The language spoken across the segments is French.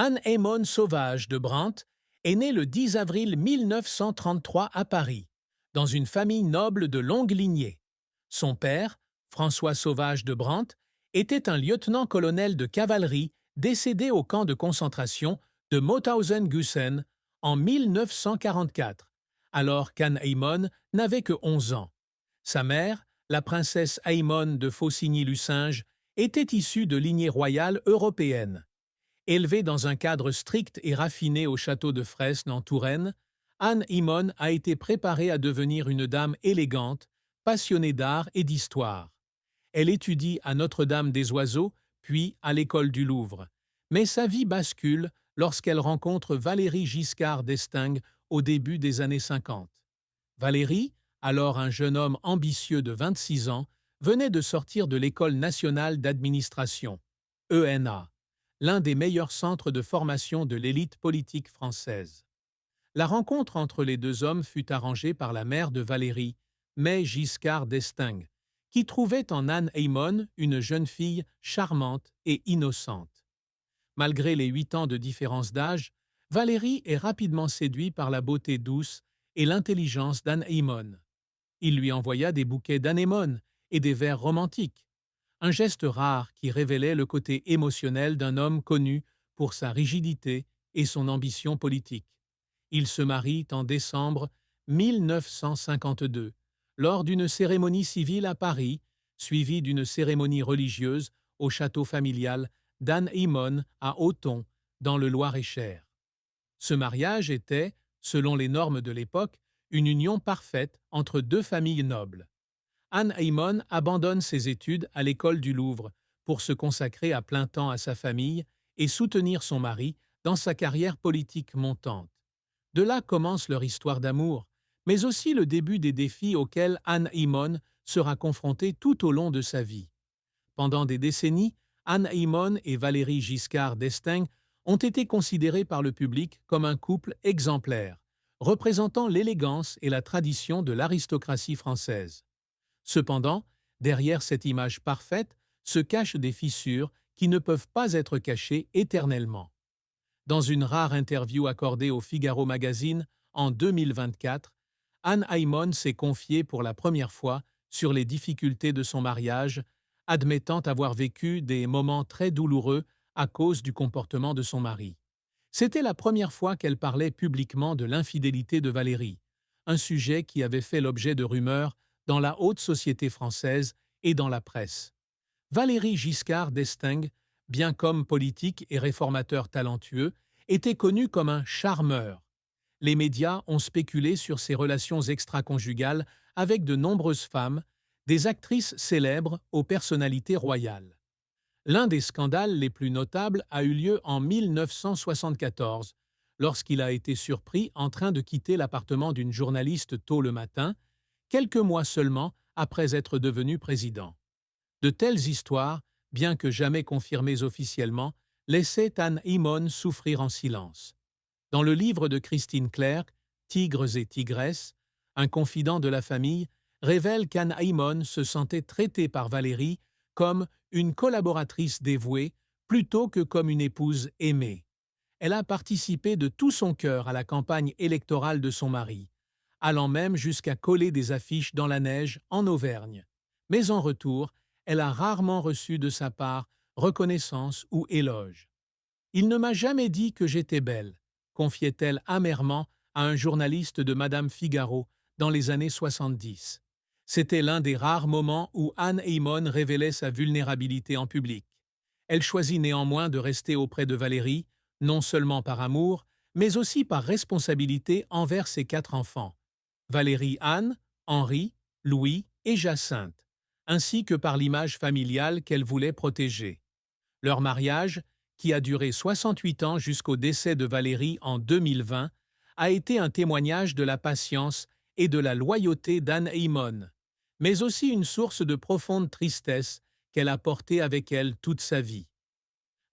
Anne Aymon Sauvage de Brandt est née le 10 avril 1933 à Paris, dans une famille noble de longue lignée. Son père, François Sauvage de Brandt, était un lieutenant-colonel de cavalerie décédé au camp de concentration de Mauthausen-Gusen en 1944, alors qu'Anne Aymon n'avait que 11 ans. Sa mère, la princesse Aymon de Faucigny-Lucinge, était issue de lignée royale européenne. Élevée dans un cadre strict et raffiné au château de Fresnes en Touraine, Anne Aymon a été préparée à devenir une dame élégante, passionnée d'art et d'histoire. Elle étudie à Notre-Dame-des-Oiseaux, puis à l'École du Louvre. Mais sa vie bascule lorsqu'elle rencontre Valéry Giscard d'Estaing au début des années 50. Valéry, alors un jeune homme ambitieux de 26 ans, venait de sortir de l'École nationale d'administration, ENA, l'un des meilleurs centres de formation de l'élite politique française. La rencontre entre les deux hommes fut arrangée par la mère de Valéry, May Giscard d'Estaing, qui trouvait en Anne Aymon une jeune fille charmante et innocente. Malgré les 8 ans de différence d'âge, Valéry est rapidement séduit par la beauté douce et l'intelligence d'Anne Aymon. Il lui envoya des bouquets d'anémones et des vers romantiques, un geste rare qui révélait le côté émotionnel d'un homme connu pour sa rigidité et son ambition politique. Ils se marient en décembre 1952, lors d'une cérémonie civile à Paris, suivie d'une cérémonie religieuse au château familial d'Anne Aymon à Auton, dans le Loir-et-Cher. Ce mariage était, selon les normes de l'époque, une union parfaite entre deux familles nobles. Anne Aymon abandonne ses études à l'École du Louvre pour se consacrer à plein temps à sa famille et soutenir son mari dans sa carrière politique montante. De là commence leur histoire d'amour, mais aussi le début des défis auxquels Anne Aymon sera confrontée tout au long de sa vie. Pendant des décennies, Anne Aymon et Valéry Giscard d'Estaing ont été considérés par le public comme un couple exemplaire, représentant l'élégance et la tradition de l'aristocratie française. Cependant, derrière cette image parfaite se cachent des fissures qui ne peuvent pas être cachées éternellement. Dans une rare interview accordée au Figaro Magazine en 2024, Anne Aymon s'est confiée pour la première fois sur les difficultés de son mariage, admettant avoir vécu des moments très douloureux à cause du comportement de son mari. C'était la première fois qu'elle parlait publiquement de l'infidélité de Valéry, un sujet qui avait fait l'objet de rumeurs dans la haute société française et dans la presse. Valéry Giscard d'Estaing, bien qu'homme politique et réformateur talentueux, était connu comme un charmeur. Les médias ont spéculé sur ses relations extra-conjugales avec de nombreuses femmes, des actrices célèbres aux personnalités royales. L'un des scandales les plus notables a eu lieu en 1974, lorsqu'il a été surpris en train de quitter l'appartement d'une journaliste tôt le matin, quelques mois seulement après être devenu président. De telles histoires, bien que jamais confirmées officiellement, laissaient Anne Aymon souffrir en silence. Dans le livre de Christine Clerc, Tigres et tigresses, un confident de la famille révèle qu'Anne Aymon se sentait traitée par Valéry comme une collaboratrice dévouée plutôt que comme une épouse aimée. Elle a participé de tout son cœur à la campagne électorale de son mari, allant même jusqu'à coller des affiches dans la neige en Auvergne. Mais en retour, elle a rarement reçu de sa part reconnaissance ou éloge. « Il ne m'a jamais dit que j'étais belle », confiait-elle amèrement à un journaliste de Madame Figaro dans les années 70. C'était l'un des rares moments où Anne Aymon révélait sa vulnérabilité en public. Elle choisit néanmoins de rester auprès de Valéry, non seulement par amour, mais aussi par responsabilité envers ses 4 enfants. Valéry Anne, Henri, Louis et Jacinthe, ainsi que par l'image familiale qu'elle voulait protéger. Leur mariage, qui a duré 68 ans jusqu'au décès de Valéry en 2020, a été un témoignage de la patience et de la loyauté d'Anne Aymon, mais aussi une source de profonde tristesse qu'elle a portée avec elle toute sa vie.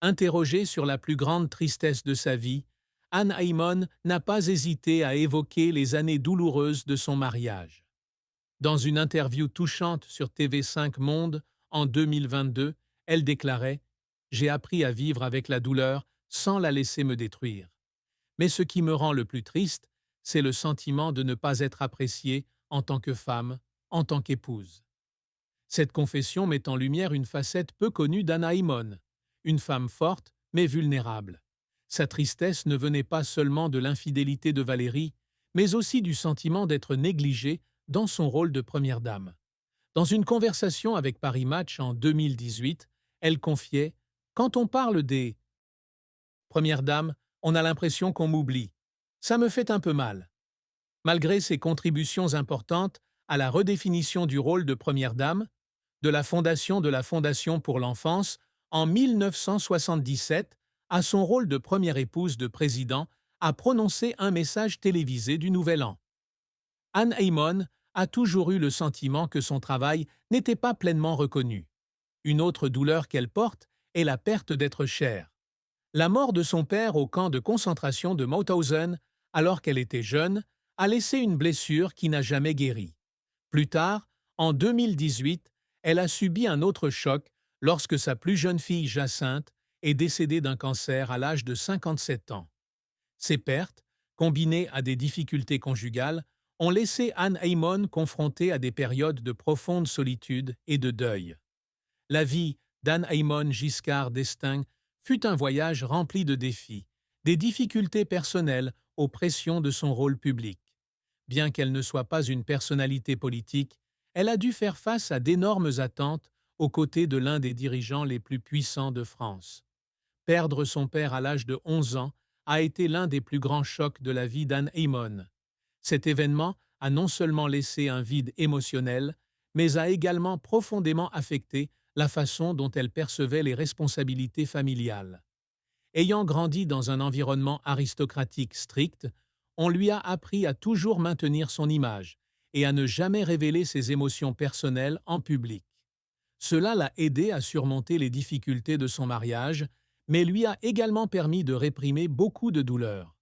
Interrogée sur la plus grande tristesse de sa vie, Anne Aymon n'a pas hésité à évoquer les années douloureuses de son mariage. Dans une interview touchante sur TV5 Monde en 2022, elle déclarait « J'ai appris à vivre avec la douleur sans la laisser me détruire. Mais ce qui me rend le plus triste, c'est le sentiment de ne pas être appréciée en tant que femme, en tant qu'épouse. Cette confession met en lumière une facette peu connue d'Anna Imon, une femme forte mais vulnérable. Sa tristesse ne venait pas seulement de l'infidélité de Valérie, mais aussi du sentiment d'être négligée dans son rôle de première dame. Dans une conversation avec Paris Match en 2018, elle confiait « Quand on parle des premières dames, on a l'impression qu'on m'oublie. Ça me fait un peu mal. » Malgré ses contributions importantes à la redéfinition du rôle de première dame, de la Fondation pour l'enfance en 1977 à son rôle de première épouse de président, a prononcé un message télévisé du Nouvel An. Anne Heyman a toujours eu le sentiment que son travail n'était pas pleinement reconnu. Une autre douleur qu'elle porte est la perte d'être chère. La mort de son père au camp de concentration de Mauthausen, alors qu'elle était jeune, a laissé une blessure qui n'a jamais guéri. Plus tard, en 2018, elle a subi un autre choc lorsque sa plus jeune fille Jacinthe est décédée d'un cancer à l'âge de 57 ans. Ces pertes, combinées à des difficultés conjugales, ont laissé Anne Heyman confrontée à des périodes de profonde solitude et de deuil. La vie d'Anne Heyman Giscard d'Estaing fut un voyage rempli de défis, des difficultés personnelles aux pressions de son rôle public. Bien qu'elle ne soit pas une personnalité politique, elle a dû faire face à d'énormes attentes aux côtés de l'un des dirigeants les plus puissants de France. Perdre son père à l'âge de 11 ans a été l'un des plus grands chocs de la vie d'Anne Heyman. Cet événement a non seulement laissé un vide émotionnel, mais a également profondément affecté la façon dont elle percevait les responsabilités familiales. Ayant grandi dans un environnement aristocratique strict, on lui a appris à toujours maintenir son image et à ne jamais révéler ses émotions personnelles en public. Cela l'a aidé à surmonter les difficultés de son mariage, mais lui a également permis de réprimer beaucoup de douleurs.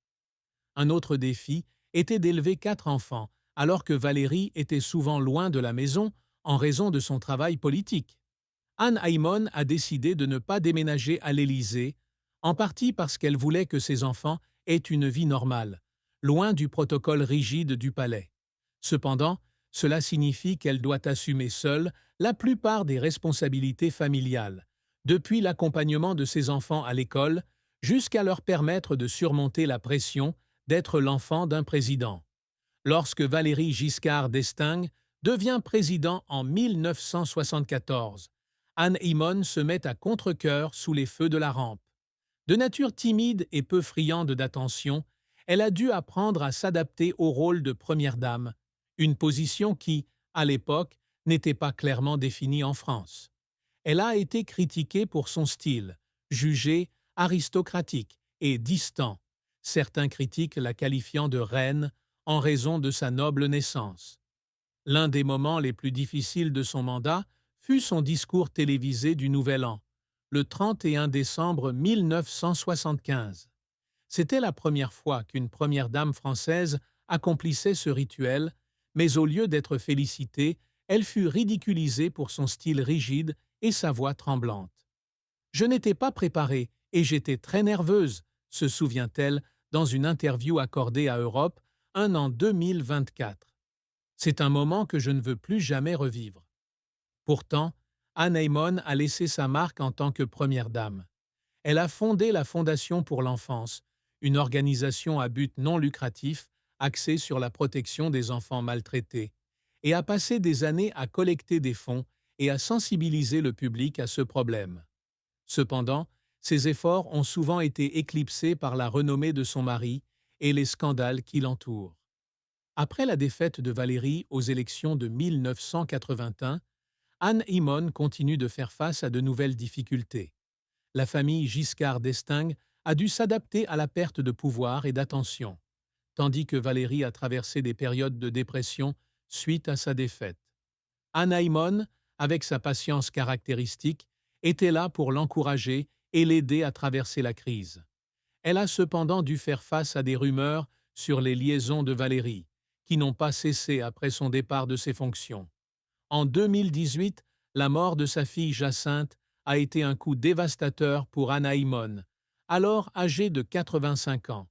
Un autre défi était d'élever 4 enfants, alors que Valérie était souvent loin de la maison en raison de son travail politique. Anne Heyman a décidé de ne pas déménager à l'Élysée, en partie parce qu'elle voulait que ses enfants aient une vie normale, loin du protocole rigide du palais. Cependant, cela signifie qu'elle doit assumer seule la plupart des responsabilités familiales, depuis l'accompagnement de ses enfants à l'école jusqu'à leur permettre de surmonter la pression d'être l'enfant d'un président. Lorsque Valéry Giscard d'Estaing devient président en 1974, Anne Heyman se met à contre-cœur sous les feux de la rampe. De nature timide et peu friande d'attention, elle a dû apprendre à s'adapter au rôle de première dame, une position qui, à l'époque, n'était pas clairement définie en France. Elle a été critiquée pour son style, jugé aristocratique et distant, certains critiques la qualifiant de reine en raison de sa noble naissance. L'un des moments les plus difficiles de son mandat fut son discours télévisé du Nouvel An, le 31 décembre 1975. C'était la première fois qu'une première dame française accomplissait ce rituel, mais au lieu d'être félicitée, elle fut ridiculisée pour son style rigide et sa voix tremblante. « Je n'étais pas préparée et j'étais très nerveuse », se souvient-elle dans une interview accordée à Europe en 2024. C'est un moment que je ne veux plus jamais revivre. Pourtant, Anne Heyman a laissé sa marque en tant que première dame. Elle a fondé la Fondation pour l'enfance, une organisation à but non lucratif axée sur la protection des enfants maltraités, et a passé des années à collecter des fonds et à sensibiliser le public à ce problème. Cependant, ses efforts ont souvent été éclipsés par la renommée de son mari et les scandales qui l'entourent. Après la défaite de Valérie aux élections de 1981, Anne Heyman continue de faire face à de nouvelles difficultés. La famille Giscard d'Estaing a dû s'adapter à la perte de pouvoir et d'attention, tandis que Valérie a traversé des périodes de dépression suite à sa défaite. Anne Heyman, avec sa patience caractéristique, était là pour l'encourager et l'aider à traverser la crise. Elle a cependant dû faire face à des rumeurs sur les liaisons de Valérie, qui n'ont pas cessé après son départ de ses fonctions. En 2018, la mort de sa fille Jacinthe a été un coup dévastateur pour Anne Heyman, alors âgée de 85 ans.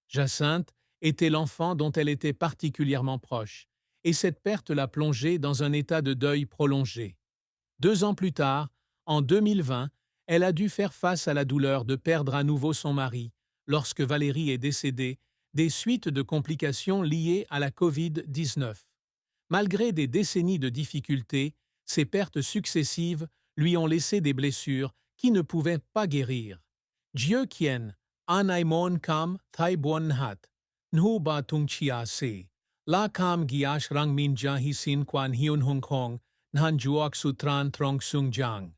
Jacinthe était l'enfant dont elle était particulièrement proche, et cette perte l'a plongée dans un état de deuil prolongé. 2 ans plus tard, en 2020, elle a dû faire face à la douleur de perdre à nouveau son mari lorsque Valérie est décédée des suites de complications liées à la COVID-19. Malgré des décennies de difficultés, ces pertes successives lui ont laissé des blessures qui ne pouvaient pas guérir. Dieu kien, anaimon kam thai buon hat, nhu ba tung chia se, la kam giash rang min jahi sin quan hiun hung kong, nhan juok sutran trong sung jang.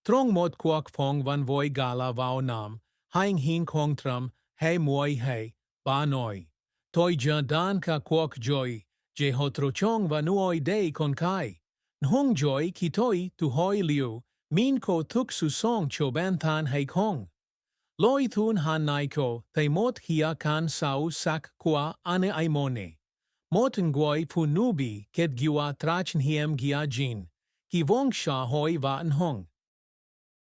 Trong mot kwok phong van voi gala vao nam, haing hin kong tram, hey moi hey, ba noi. Toi ja dan ka kwok joy, je hotro chong va nuoi day kon kai. Nhong joy ki toi tu hoi liu, min ko tuk su song cho ban than hay kong. Loi thun han nai ko, thay mot hia kan sau sak kwa ane aimone. Mot nguoi pu nubi ket giwa trachn hiem gia jin, ki vong sha hoi va an hong.